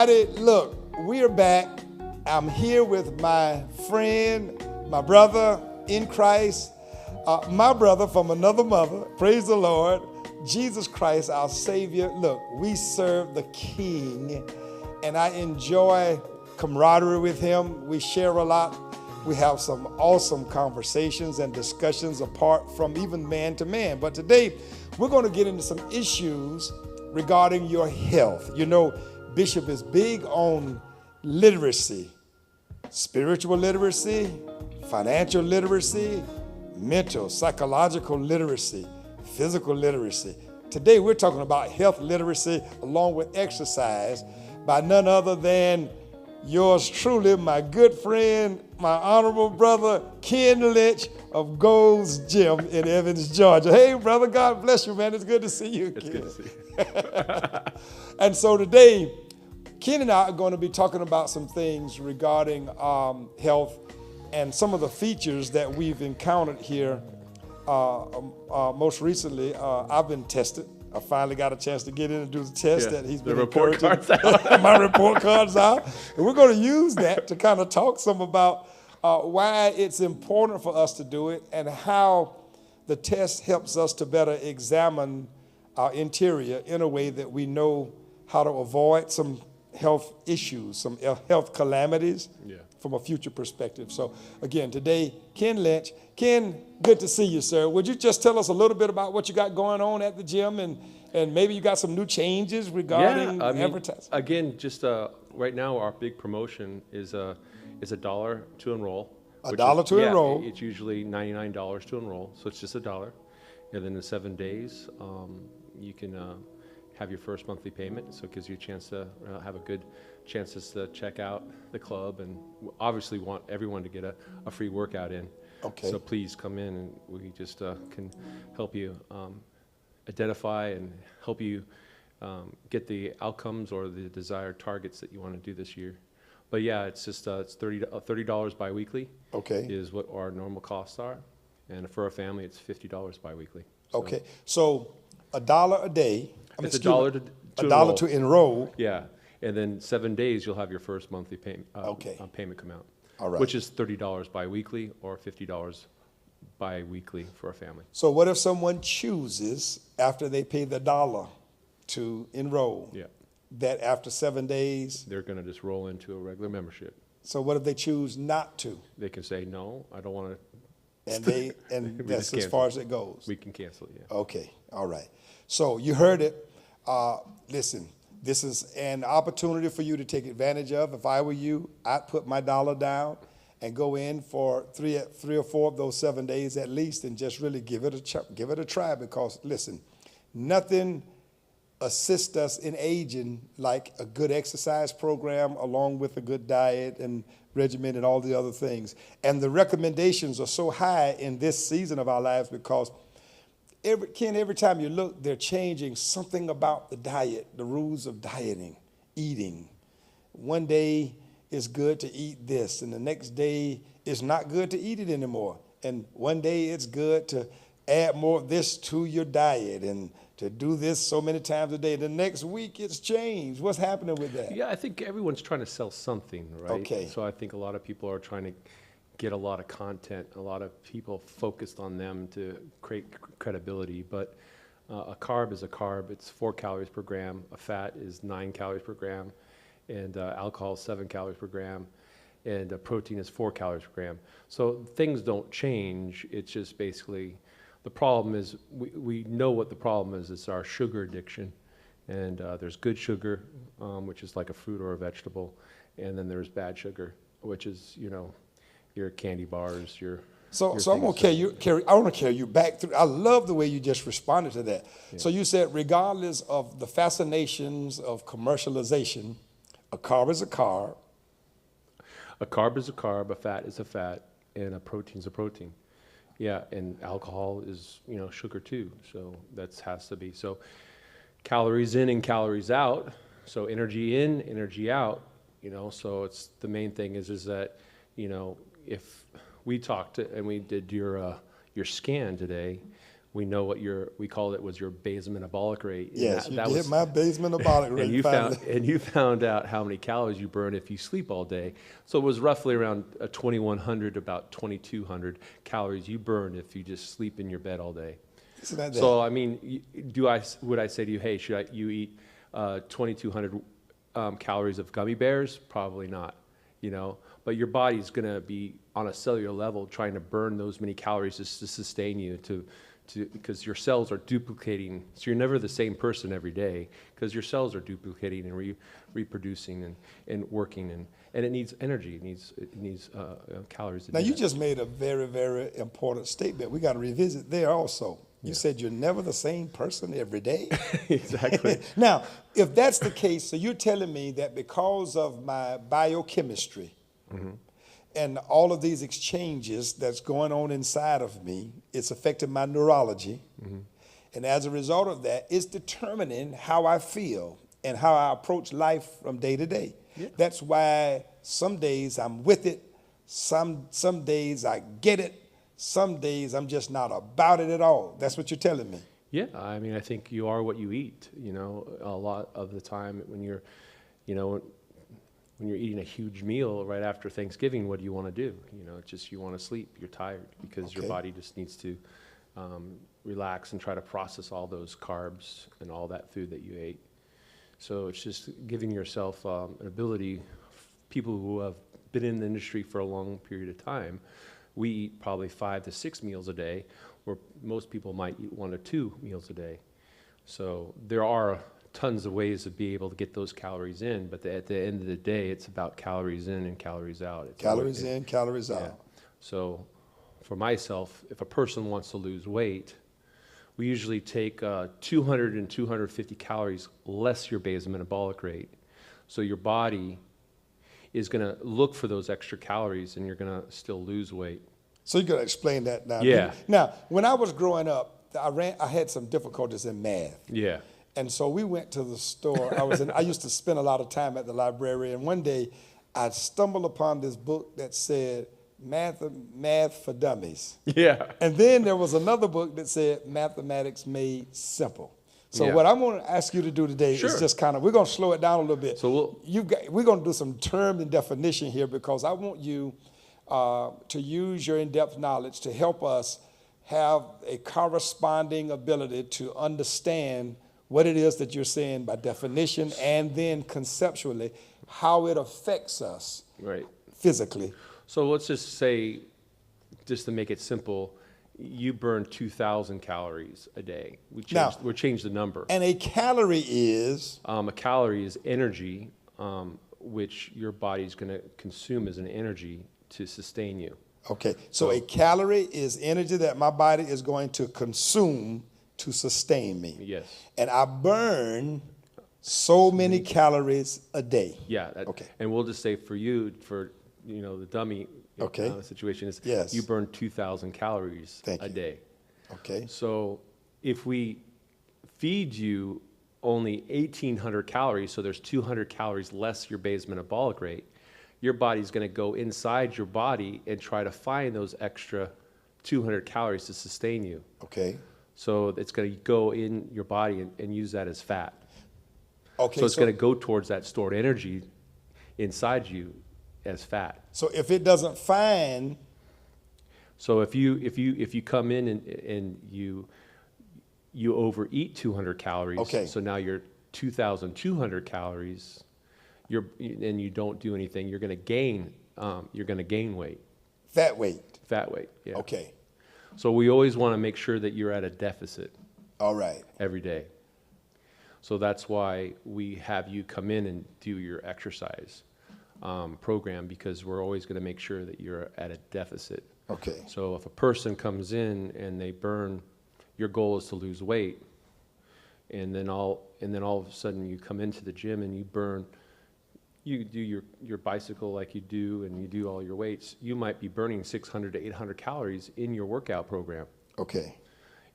Look, we are back. I'm here with my friend, my brother in Christ, my brother from another mother. Praise the Lord. Jesus Christ, our Savior. Look, we serve the King, and I enjoy camaraderie with him. We share a lot. We have some awesome conversations and discussions apart from even man to man. But today, we're going to get into some issues regarding your health. You know, Bishop is big on literacy, spiritual literacy, financial literacy, mental, psychological literacy, physical literacy. Today we're talking about health literacy along with exercise by none other than yours truly, my good friend, my honorable brother, Ken Lynch of Gold's Gym in Evans, Georgia. Hey, brother, God bless you, man. It's good to see you again. It's good to see you. And so today, Ken and I are going to be talking about some things regarding health and some of the features that we've encountered here. Most recently, I've been tested. I finally got a chance to get in and do the test that he's been report encouraging. cards out. My report card's out. And we're going to use that to kind of talk some about why it's important for us to do it and how the test helps us to better examine our interior in a way that we know how to avoid some health issues, some health calamities from a future perspective. So again, today, Ken Lynch. Ken, good to see you, sir. Would you just tell us a little bit about what you got going on at the gym and maybe you got some new changes regarding advertising? Again, just right now our big promotion is $1 to enroll. $1 to enroll. It's usually $99 to enroll, so it's just $1. And then in 7 days, you can have your first monthly payment, so it gives you a chance to have a good chances to check out the club, and obviously want everyone to get a free workout in. Okay. So please come in, and we just can help you identify and help you get the outcomes or the desired targets that you want to do this year. But yeah, it's just it's $30 biweekly. Okay. Is what our normal costs are, and for a family, it's $50 biweekly. So. Okay, so $1 a day. It's $1 to enroll. Yeah, and then 7 days you'll have your first monthly payment come out. All right. Which is $30 biweekly or $50 biweekly for a family. So what if someone chooses after they pay the $1 to enroll? Yeah. That after 7 days they're going to just roll into a regular membership. So what if they choose not to? They can say no, I don't want to. And that's as far as it goes. We can cancel it. Yeah. Okay. All right. So you heard it. Listen, this is an opportunity for you to take advantage of. If I were you, I'd put my $1 down and go in for three or four of those 7 days at least, and just really give it a try. Because listen, nothing assists us in aging like a good exercise program, along with a good diet and regimen and all the other things. And the recommendations are so high in this season of our lives because every time you look, they're changing something about the diet, the rules of dieting, eating. One day it's good to eat this, and the next day it's not good to eat it anymore. And one day it's good to add more of this to your diet and to do this so many times a day. The next week it's changed. What's happening with that? Yeah, I think everyone's trying to sell something, right? Okay. So I think a lot of people are trying to get a lot of content, a lot of people focused on them to create credibility. But a carb is a carb. It's 4 calories per gram. A fat is 9 calories per gram. And alcohol is 7 calories per gram. And protein is 4 calories per gram. So things don't change. It's just basically, the problem is, we know what the problem is. It's our sugar addiction. And there's good sugar, which is like a fruit or a vegetable. And then there's bad sugar, which is, your candy bars, So I'm gonna I want to carry you back through. I love the way you just responded to that. Yeah. So you said, regardless of the fascinations of commercialization, a carb is a carb. A carb is a carb, a fat is a fat, and a protein is a protein. Yeah, and alcohol is, sugar too. So that has to be. So calories in and calories out. So energy in, energy out. So it's the main thing is that, if we talked and we did your scan today, we know what we called it was your basal metabolic rate. And Yes, you did my basal metabolic rate. And you found out how many calories you burn if you sleep all day. So it was roughly around 2,100, about 2,200 calories you burn if you just sleep in your bed all day. So I mean, would I say to you, hey, should you eat 2,200 calories of gummy bears? Probably not, you know. But your body's going to be on a cellular level trying to burn those many calories just to sustain you because your cells are duplicating. So you're never the same person every day because your cells are duplicating and reproducing and working, and it needs energy. It needs calories. Now you just made a very, very important statement. We got to revisit there also. You said you're never the same person every day. Exactly. Now, if that's the case, so you're telling me that because of my biochemistry and all of these exchanges that's going on inside of me, it's affecting my neurology. And as a result of that, it's determining how I feel and how I approach life from day to day. Yeah. That's why some days I'm with it, some days I get it, some days I'm just not about it at all. That's what you're telling me. Yeah, I mean, I think you are what you eat. You know, a lot of the time when you're, you know, when you're eating a huge meal right after Thanksgiving, what do you want to do? You know, it's just you want to sleep. You're tired because your body just needs to relax and try to process all those carbs and all that food that you ate. So it's just giving yourself an ability. People who have been in the industry for a long period of time, we eat probably 5 to 6 meals a day, where most people might eat 1 or 2 meals a day. So there are tons of ways to be able to get those calories in, but at the end of the day, it's about calories in and calories out. It's calories in, calories out. So for myself, if a person wants to lose weight, we usually take 200 and 250 calories less your basal metabolic rate. So your body is going to look for those extra calories and you're going to still lose weight. So you're going to explain that now. Yeah. Now, when I was growing up, I had some difficulties in math. Yeah. And so we went to the store. I used to spend a lot of time at the library, and one day I stumbled upon this book that said Math for Dummies. Yeah. And then there was another book that said Mathematics Made Simple. So what I'm going to ask you to do today is just kind of, we're going to slow it down a little bit. So we're going to do some term and definition here because I want you to use your in-depth knowledge to help us have a corresponding ability to understand what it is that you're saying by definition and then conceptually how it affects us physically. So let's just say, just to make it simple, you burn 2,000 calories a day. We changed the number. And a calorie is? A calorie is energy, which your body's going to consume as an energy to sustain you. Okay, so a calorie is energy that my body is going to consume to sustain me. Yes. And I burn so many calories a day. Yeah. Okay. And we'll just say for you, the dummy situation is you burn 2,000 calories a day. Okay. So if we feed you only 1,800 calories, so there's 200 calories less your basal metabolic rate, your body's going to go inside your body and try to find those extra 200 calories to sustain you. Okay. So it's going to go in your body and use that as fat. Okay. So it's going to go towards that stored energy inside you as fat. So if it doesn't find. So if you come in and you overeat 200 calories, so now you're 2,200 calories, and you don't do anything, you're going to gain weight. Fat weight. Fat weight. Yeah. Okay. So we always want to make sure that you're at a deficit. All right. Every day. So that's why we have you come in and do your exercise program, because we're always going to make sure that you're at a deficit. Okay. So if a person comes in and they burn, your goal is to lose weight, and then all of a sudden you come into the gym and you do your bicycle like you do, and you do all your weights, you might be burning 600 to 800 calories in your workout program. Okay.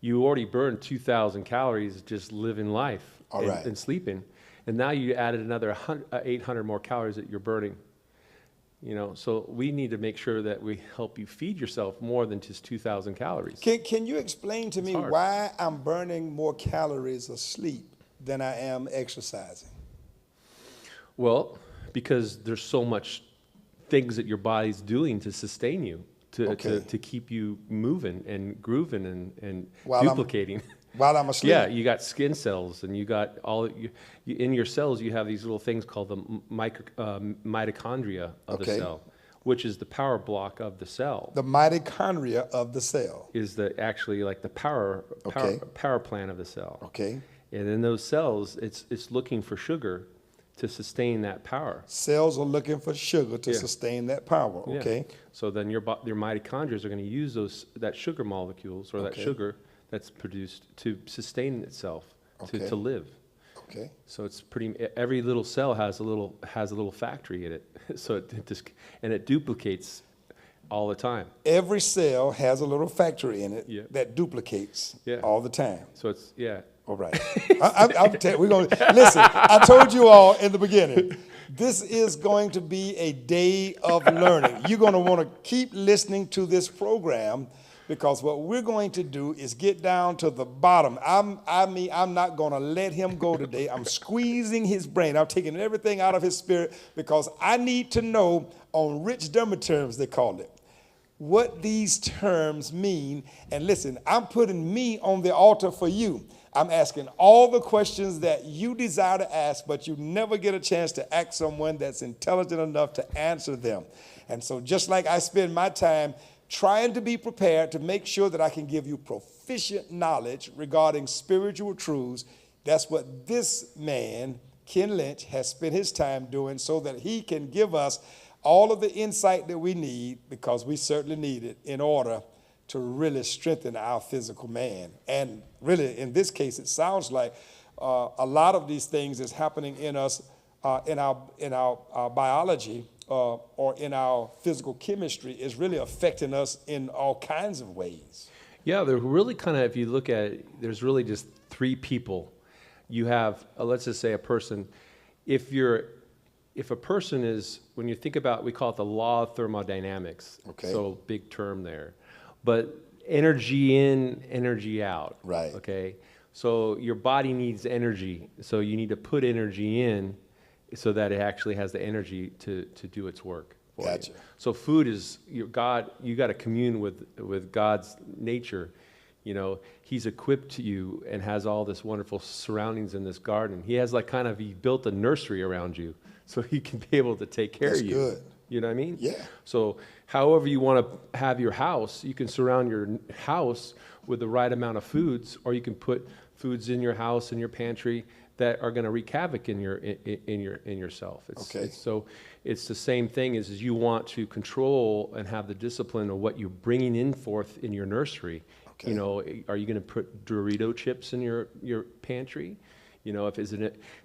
You already burned 2,000 calories just living life and sleeping. And now you added another 800 more calories that you're burning. So we need to make sure that we help you feed yourself more than just 2,000 calories. Can you explain to me hard. why I'm burning more calories asleep than I am exercising? Well, because there's so much things that your body's doing to sustain you, to keep you moving and grooving and duplicating. While I'm asleep? Yeah, you got skin cells, and you got in your cells, you have these little things called the mitochondria of the cell, which is the power block of the cell. The mitochondria of the cell. Is actually like the power plant of the cell. Okay. And in those cells, it's looking for sugar to sustain that power. Cells are looking for sugar to sustain that power. Okay. Yeah. So then your mitochondria are going to use that sugar molecules or that sugar that's produced to sustain itself, to live. Okay. So it's every little cell has a little factory in it. So it duplicates all the time. Every cell has a little factory in it that duplicates all the time. So it's All right. We're going to listen. I told you all in the beginning, this is going to be a day of learning. You're going to want to keep listening to this program, because what we're going to do is get down to the bottom. I'm not going to let him go today. I'm squeezing his brain. I'm taking everything out of his spirit, because I need to know, on rich derma terms, they call it, what these terms mean. And listen, I'm putting me on the altar for you. I'm asking all the questions that you desire to ask, but you never get a chance to ask someone that's intelligent enough to answer them. And so just like I spend my time trying to be prepared to make sure that I can give you proficient knowledge regarding spiritual truths, that's what this man, Ken Lynch, has spent his time doing, so that he can give us all of the insight that we need, because we certainly need it in order to really strengthen our physical man. And really, in this case, it sounds like a lot of these things is happening in us, in our biology, or in our physical chemistry, is really affecting us in all kinds of ways. Yeah, they're really kind of, if you look at it, there's really just three people. You have, let's just say a person. If a person is, when you think about, we call it the law of thermodynamics. Okay. So big term there. But energy in, energy out. Right. Okay. So your body needs energy. So you need to put energy in so that it actually has the energy to do its work. Gotcha. So food is God. You got to commune with God's nature. He's equipped you and has all this wonderful surroundings in this garden. He built a nursery around you, so he can be able to take care of you. That's good. You know what I mean? Yeah. So however you want to have your house, you can surround your house with the right amount of foods, or you can put foods in your house, in your pantry, that are going to wreak havoc in yourself. So it's the same thing as you want to control and have the discipline of what you're bringing in forth in your nursery. Okay. Are you going to put Dorito chips in your pantry?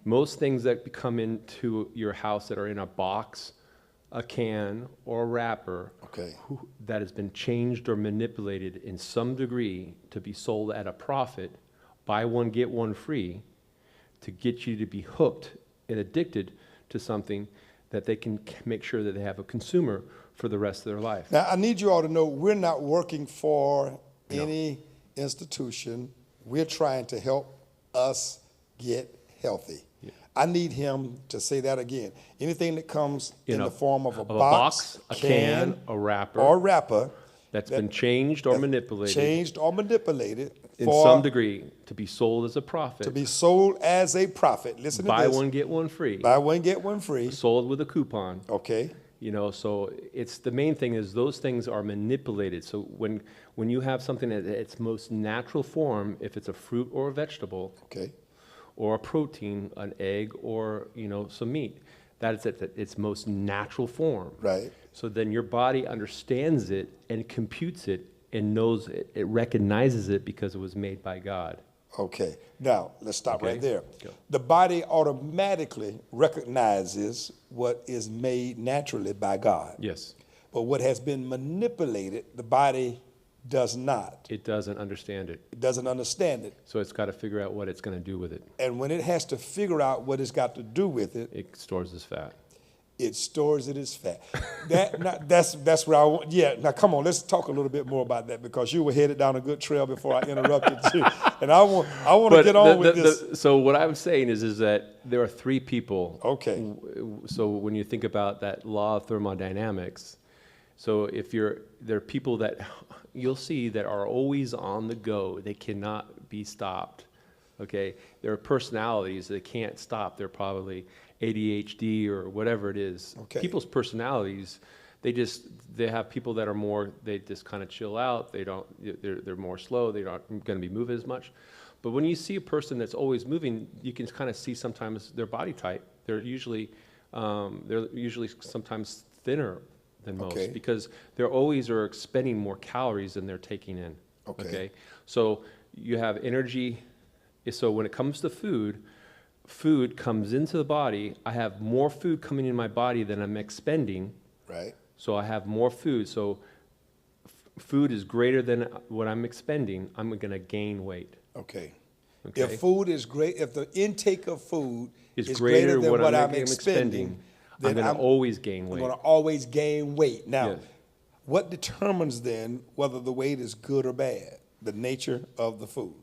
Most things that come into your house that are in a box, a can, or a wrapper, that has been changed or manipulated in some degree to be sold at a profit, buy one, get one free, to get you to be hooked and addicted to something that they can make sure that they have a consumer for the rest of their life. Now, I need you all to know, we're not working for any institution. We're trying to help us get healthy. Yeah. I need him to say that again. Anything that comes in the form of a box, a can, a wrapper, or wrapper that's been changed or manipulated. In some degree, to be sold as a profit. To be sold as a profit. Listen to this. Buy one, get one free. Buy one, get one free. Sold with a coupon. Okay. So it's the main thing is those things are manipulated. So when you have something at its most natural form, if it's a fruit or a vegetable, or a protein, an egg, or some meat, that is at its most natural form. Right. So then your body understands it and computes it and knows it, it recognizes it because it was made by God. Okay. Now, let's stop right there. Go. The body automatically recognizes what is made naturally by God. Yes. But what has been manipulated, the body does not. It doesn't understand it. It doesn't understand it. So it's got to figure out what it's going to do with it. And when it has to figure out what it's got to do with it, it stores as fat. it stores it as fat. That's where I want. Yeah. Now come on, let's talk a little bit more about that because you were headed down a good trail before I interrupted you, and I want to get on with this. So what I'm saying is that there are three people. Okay. So when you think about that law of thermodynamics, so there are people that you'll see that are always on the go. They cannot be stopped. Okay. There are personalities that can't stop. They're probably ADHD or whatever it is. Okay. People's personalities, they have people that are more, they just kind of chill out. They're more slow. They're not going to be moving as much. But when you see a person that's always moving, you can kind of see sometimes their body type. They're usually sometimes thinner than most because they're always are expending more calories than they're taking in. Okay. So you have energy. So when it comes to food comes into the body. I have more food coming in my body than I'm expending. Right. So I have more food. So food is greater than what I'm expending. I'm going to gain weight. Okay. If food is great, if the intake of food is greater than what I'm expending, then I'm going to always gain weight. I'm going to always gain weight. Now, what determines then whether the weight is good or bad? The nature of the food.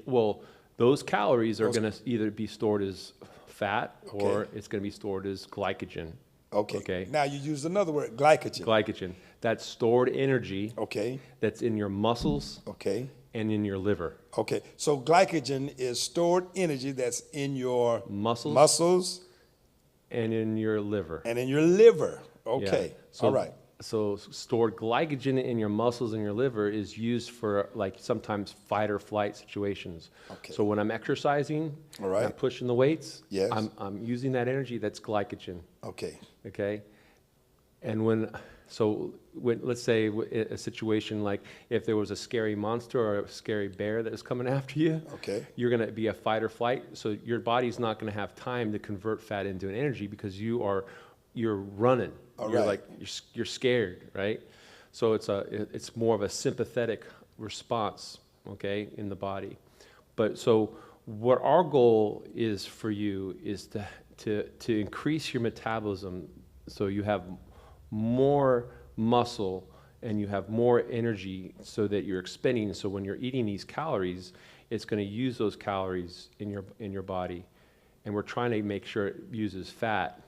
Well, those calories are going to either be stored as fat or it's going to be stored as glycogen. Okay. Now you used another word, glycogen. Glycogen. That's stored energy. Okay. That's in your muscles. Okay. And in your liver. Okay. So glycogen is stored energy that's in your muscles and in your liver. Okay. Yeah. So, all right. So stored glycogen in your muscles and your liver is used for like sometimes fight or flight situations. Okay. So when I'm exercising, I'm pushing the weights, yes. I'm using that energy, that's glycogen. Okay. Okay. And when let's say a situation like if there was a scary monster or a scary bear that was coming after you, you're going to be a fight or flight. So your body's not going to have time to convert fat into an energy because you're running. You're scared, right? So it's more of a sympathetic response, in the body. But so what our goal is for you is to increase your metabolism so you have more muscle and you have more energy so that you're expending. So when you're eating these calories, it's going to use those calories in your body, and we're trying to make sure it uses fat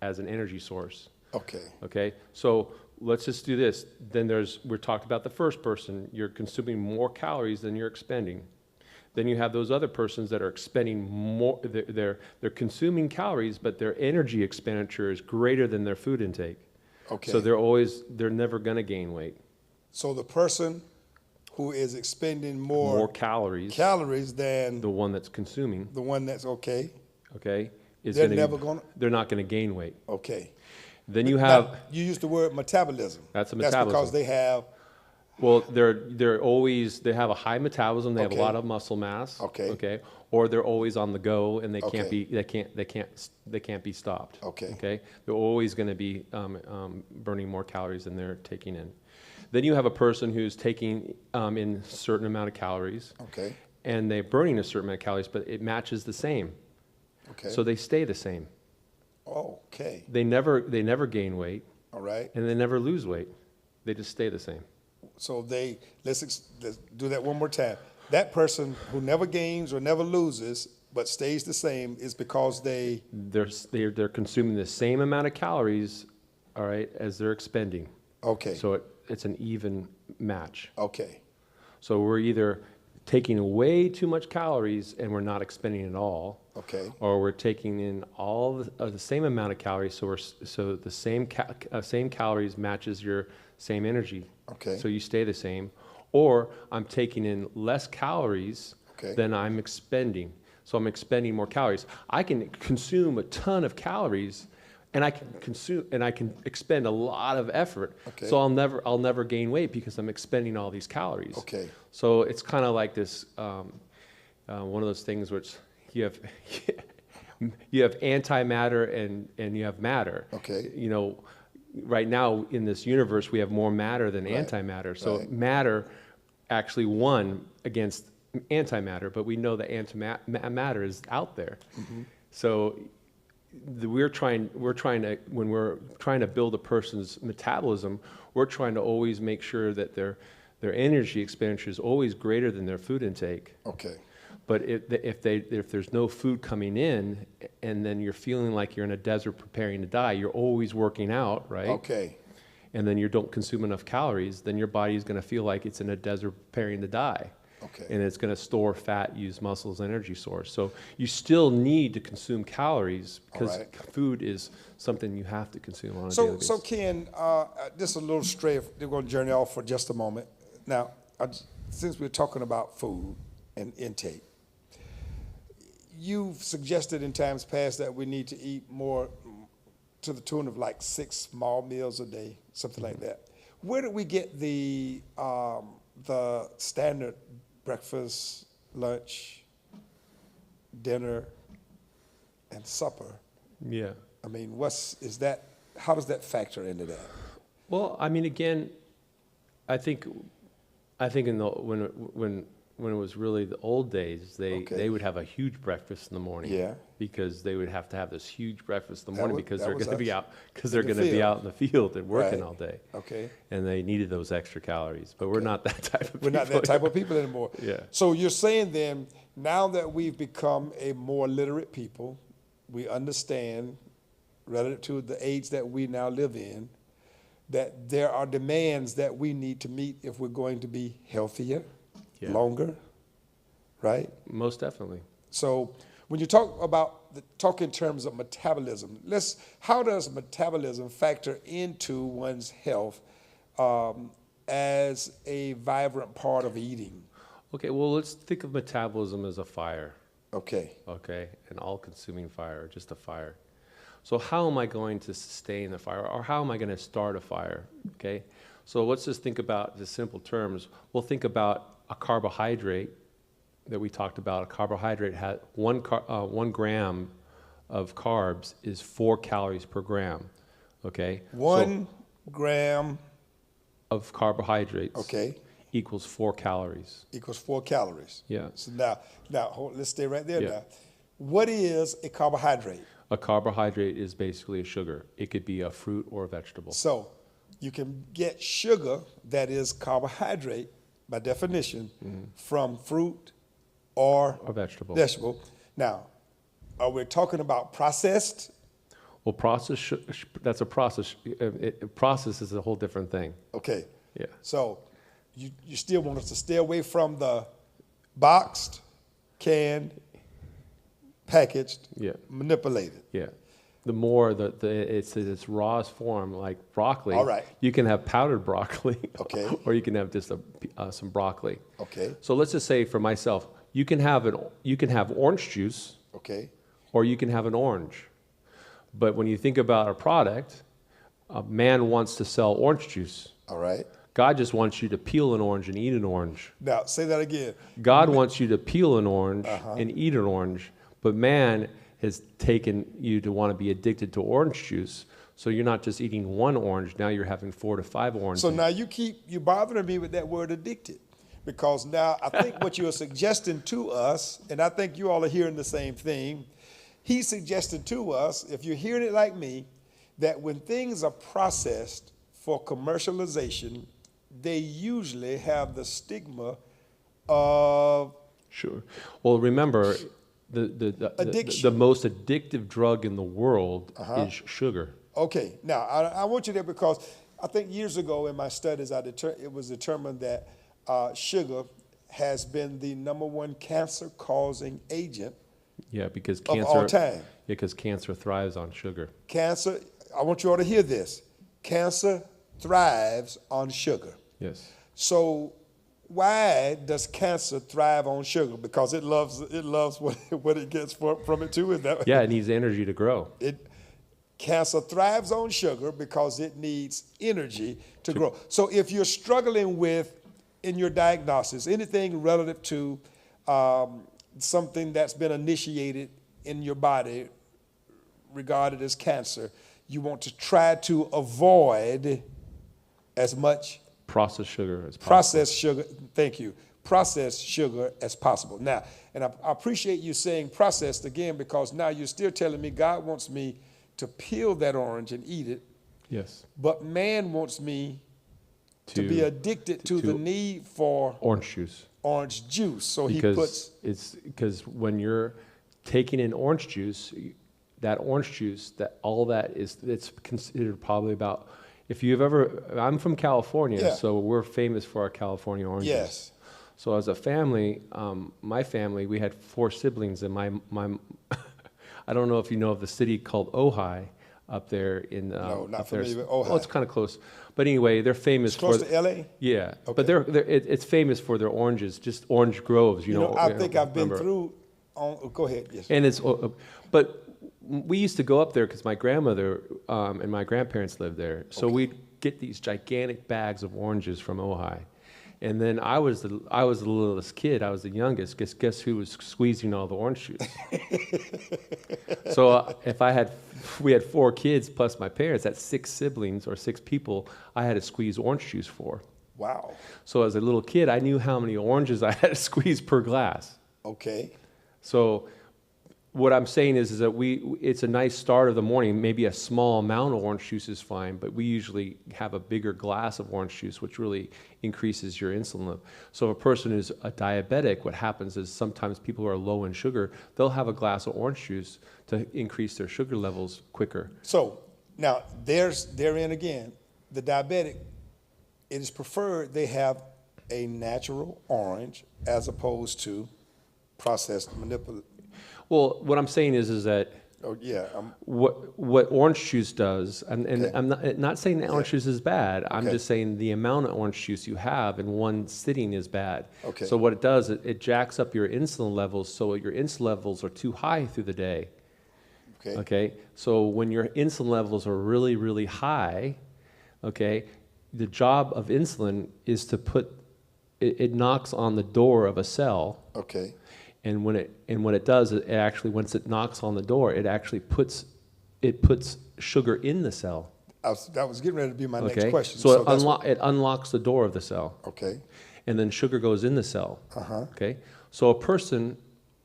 as an energy source. Okay. So let's just do this. Then we're talking about the first person. You're consuming more calories than you're expending. Then you have those other persons that are expending more. They're consuming calories, but their energy expenditure is greater than their food intake. Okay. So they're never going to gain weight. So the person who is expending more calories than the one that's consuming, the one that's okay, they're not going to gain weight. Okay. Then you have you used the word metabolism. That's a metabolism. That's because they have. Well, they have a high metabolism. They have a lot of muscle mass. Okay. Or they're always on the go and they can't be stopped. Okay. They're always going to be burning more calories than they're taking in. Then you have a person who's taking in a certain amount of calories. Okay. And they're burning a certain amount of calories, but it matches the same. Okay. So they stay the same. Okay. They never gain weight. All right. And they never lose weight. They just stay the same. So let's do that one more time. That person who never gains or never loses but stays the same is because they're consuming the same amount of calories, all right, as they're expending. Okay. So it's an even match. Okay. So we're either taking way too much calories and we're not expending at all. Okay. Or we're taking in all the same amount of calories, so the same calories matches your same energy. Okay. So you stay the same. Or I'm taking in less calories than I'm expending. So I'm expending more calories. I can consume a ton of calories, and I can expend a lot of effort. Okay. So I'll never gain weight because I'm expending all these calories. Okay. So it's kind of like this one of those things which you have antimatter and you have matter. Okay. Right now in this universe we have more matter than antimatter. So matter actually won against antimatter, but we know that antimatter is out there. Mm-hmm. So we're trying to, when we're trying to build a person's metabolism, we're trying to always make sure that their energy expenditure is always greater than their food intake. Okay. But if there's no food coming in, and then you're feeling like you're in a desert preparing to die, you're always working out, right? Okay. And then you don't consume enough calories, then your body is going to feel like it's in a desert preparing to die. Okay. And it's going to store fat, use muscle as an energy source. So you still need to consume calories because food is something you have to consume on a daily basis. So Ken, just a little stray, we're going to journey off for just a moment. Now, since we're talking about food and intake, you've suggested in times past that we need to eat more to the tune of like 6 small meals a day, something like that. Where did we get the standard breakfast, lunch, dinner, and supper? Yeah. I mean, how does that factor into that? Well, I mean, again, I think in the when it was really the old days, they would have a huge breakfast in the morning. Yeah. Because they would have to have this huge breakfast in the morning because they're going to be out in the field and working all day. Okay. And they needed those extra calories. But we're not that type of people. We're not that type of people anymore. Yeah. So you're saying then, now that we've become a more literate people, we understand, relative to the age that we now live in, that there are demands that we need to meet if we're going to be healthier, longer, right? Most definitely. So when you talk in terms of metabolism, how does metabolism factor into one's health as a vibrant part of eating? Okay, well, let's think of metabolism as a fire. Okay. Okay, an all-consuming fire, just a fire. So how am I going to sustain the fire, or how am I going to start a fire? Okay, so let's just think about the simple terms. We'll think about a carbohydrate that we talked about. A carbohydrate had 1 gram of carbs is 4 calories per gram. Okay, 1 gram of carbohydrates. Okay. Equals 4 calories. Equals 4 calories. Yeah. So now let's stay right there. Now, what is a carbohydrate? A carbohydrate is basically a sugar. It could be a fruit or a vegetable. So you can get sugar that is carbohydrate by definition from fruit or vegetable. Now, are we talking about processed? Well, that's a process. Process is a whole different thing. Okay. Yeah. So you still want us to stay away from the boxed, canned, packaged, manipulated. Yeah. The more it's its rawest form, like broccoli. All right. You can have powdered broccoli. Okay. Or you can have just some broccoli. Okay. So let's just say for myself, you can have orange juice. Okay. Or you can have an orange. But when you think about a product, a man wants to sell orange juice. All right. God just wants you to peel an orange and eat an orange. Now, say that again. God wants you to peel an orange and eat an orange, but man has taken you to want to be addicted to orange juice. So you're not just eating 1 orange, now you're having 4 to 5 oranges. So now you're bothering me with that word addicted. Because now I think what you're suggesting to us, and I think you all are hearing the same thing, he's suggesting to us, if you're hearing it like me, that when things are processed for commercialization, they usually have the stigma of... Sure. Well, remember, the most addictive drug in the world is sugar. Okay. Now, I want you there because I think years ago in my studies, it was determined that sugar has been the #1 cancer-causing agent because of all time. Yeah, because cancer thrives on sugar. Cancer, I want you all to hear this. Cancer thrives on sugar. Yes. So why does cancer thrive on sugar? Because it loves what it gets from it too. Is that? Yeah, it needs energy to grow. Cancer thrives on sugar because it needs energy to grow. So if you're struggling with, in your diagnosis, anything relative to something that's been initiated in your body regarded as cancer, you want to try to avoid as much processed sugar as possible. Processed sugar, thank you. Processed sugar as possible. Now, And I appreciate you saying processed again, because now you're still telling me God wants me to peel that orange and eat it, Yes. but man wants me to be addicted to the need for orange juice. Orange juice. So Because when you're taking in orange juice, that orange juice, it's considered probably about, if you've ever, I'm from California, so we're famous for our California oranges. Yes. So as a family, my family, we had 4 siblings, and my I don't know if you know of the city called Ojai up there in no, not up there. familiar with Ojai. Well, it's kind of close, but anyway, they're famous. It's close to LA. Yeah, okay. But it's famous for their oranges, just orange groves. You know, I think I've been through. Go ahead. Yes. And but we used to go up there because my grandmother and my grandparents lived there, so we'd get these gigantic bags of oranges from Ojai. And then I was the littlest kid. I was the youngest. Guess who was squeezing all the orange juice? So we had 4 kids plus my parents. That's 6 siblings or 6 people I had to squeeze orange juice for. Wow. So as a little kid, I knew how many oranges I had to squeeze per glass. Okay. So what I'm saying is that it's a nice start of the morning. Maybe a small amount of orange juice is fine, but we usually have a bigger glass of orange juice, which really increases your insulin level. So if a person is a diabetic, what happens is sometimes people who are low in sugar, they'll have a glass of orange juice to increase their sugar levels quicker. So now therein again, the diabetic, it is preferred they have a natural orange as opposed to processed manipulated. Well, what I'm saying is that what orange juice does, and I'm not saying that orange juice is bad. I'm just saying the amount of orange juice you have in one sitting is bad. Okay. So what it does, it jacks up your insulin levels, so your insulin levels are too high through the day. Okay. Okay. So when your insulin levels are really, really high, okay, the job of insulin is to it knocks on the door of a cell. Okay. And what it does, it actually, once it knocks on the door, it actually puts sugar in the cell. That was getting ready to be my next question. So it unlocks the door of the cell. Okay. And then sugar goes in the cell. Uh-huh. Okay. So a person,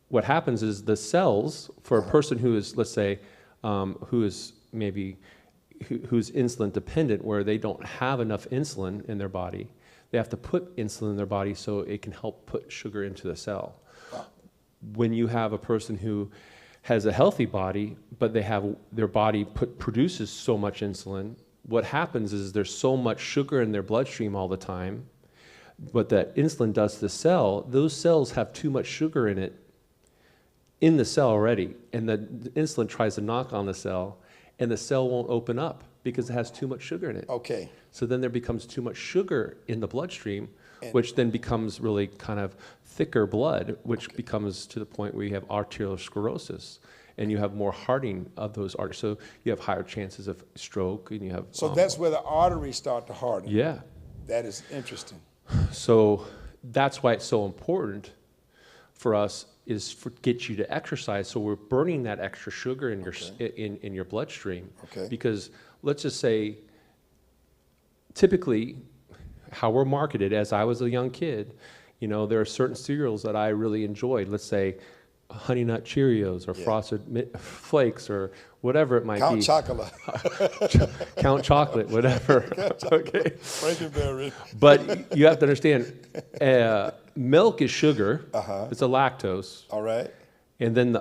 what happens is the cells for a person who is, let's say, who's insulin dependent, where they don't have enough insulin in their body, they have to put insulin in their body so it can help put sugar into the cell. When you have a person who has a healthy body, but their body produces so much insulin, what happens is there's so much sugar in their bloodstream all the time. What that insulin does to the cell, those cells have too much sugar in it, in the cell already, and the insulin tries to knock on the cell, and the cell won't open up because it has too much sugar in it. Okay. So then there becomes too much sugar in the bloodstream, which then becomes really kind of thicker blood, which becomes to the point where you have arteriosclerosis, and you have more hardening of those arteries. So you have higher chances of stroke, and you have... So that's where the arteries start to harden. Yeah. That is interesting. So that's why it's so important for us is to get you to exercise, so we're burning that extra sugar in your in your bloodstream. Okay. Because let's just say, typically, how we're marketed, as I was a young kid, there are certain cereals that I really enjoyed. Let's say Honey Nut Cheerios or Frosted Flakes or whatever it might be. Count Chocolate, whatever. Okay. Frankenberry. But you have to understand, milk is sugar. It's a lactose. All right. And then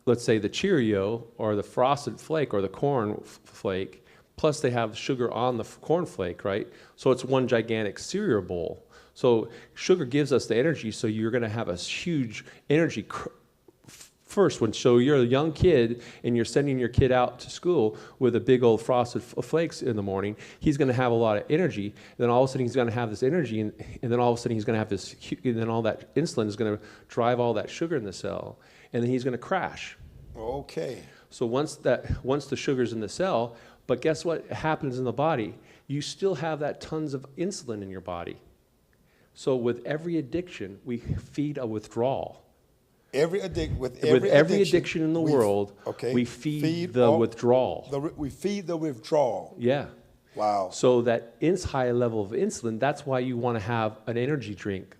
let's say the Cheerio or the Frosted Flake or the corn flake, plus they have sugar on the corn flake, right? So it's one gigantic cereal bowl. So sugar gives us the energy, so you're going to have a huge energy first one. So you're a young kid and you're sending your kid out to school with a big old Frosted Flakes in the morning. He's going to have a lot of energy. And then all of a sudden he's going to have this energy, and then all of a sudden he's going to have this, and then all that insulin is going to drive all that sugar in the cell, and then he's going to crash. Okay. So once the sugar's in the cell, but guess what happens in the body? You still have that tons of insulin in your body. So with every addiction, we feed a withdrawal. With every addiction in the world, we feed the withdrawal. We feed the withdrawal. Yeah. Wow. So that high level of insulin, that's why you want to have an energy drink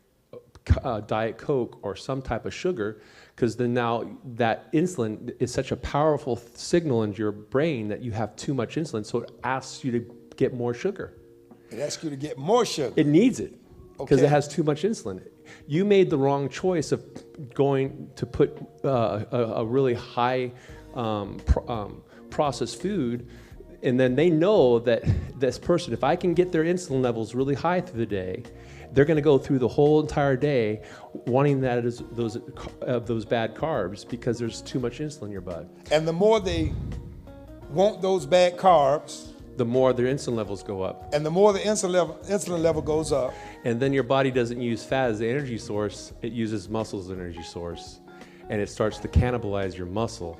Diet Coke or some type of sugar, because then now that insulin is such a powerful signal in your brain that you have too much insulin, so it asks you to get more sugar. It asks you to get more sugar. It needs it because Okay. it has too much insulin. You made the wrong choice of going to put a really high processed food, and then they know that this person, if I can get their insulin levels really high through the day, they're going to go through the whole entire day wanting those bad carbs because there's too much insulin in your blood. And the more they want those bad carbs, The more their insulin levels go up. and the more the insulin level goes up, And then your body doesn't use fat as the energy source, it uses muscle as an energy source. And it starts to cannibalize your muscle,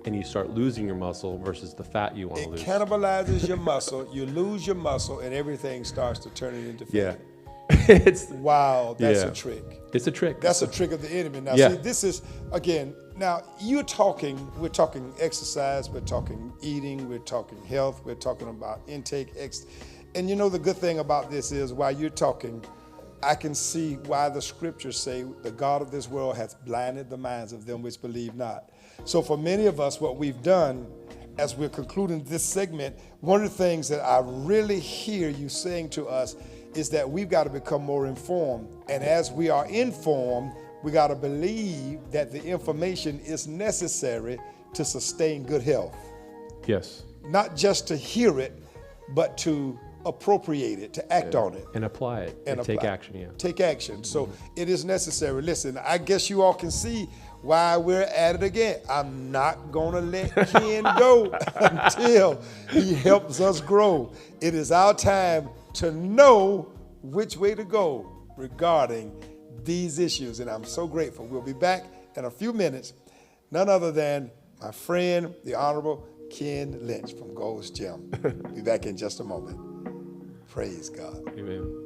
and you start losing your muscle versus the fat you want to it lose. cannibalizes your muscle, you lose your muscle, and everything starts to turn it into fat. Yeah. It's Wow, that's Yeah. a trick. it's a trick. That's a trick of the enemy. Now, Yeah. see, this is, again, now we're talking exercise, we're talking eating, we're talking health, we're talking about intake. And you know, the good thing about this is while you're talking, I can see why the scriptures say the God of this world hath blinded the minds of them which believe not. So for many of us, what we've done as we're concluding this segment, one of the things that I really hear you saying to us is that we've got to become more informed. And as we are informed, we got to believe that the information is necessary to sustain good health. Yes. Not just to hear it, but to appropriate it, to act on it. And apply it. And take apply. action, yeah. Take action. So it is necessary. Listen, I guess you all can see why we're at it again. I'm not going to let Ken go until he helps us grow. It is our time to know which way to go regarding these issues. And I'm so grateful. We'll be back in a few minutes. None other than my friend, the Honorable Ken Lynch from Gold's Gym. Be back in just a moment. Praise God. Amen.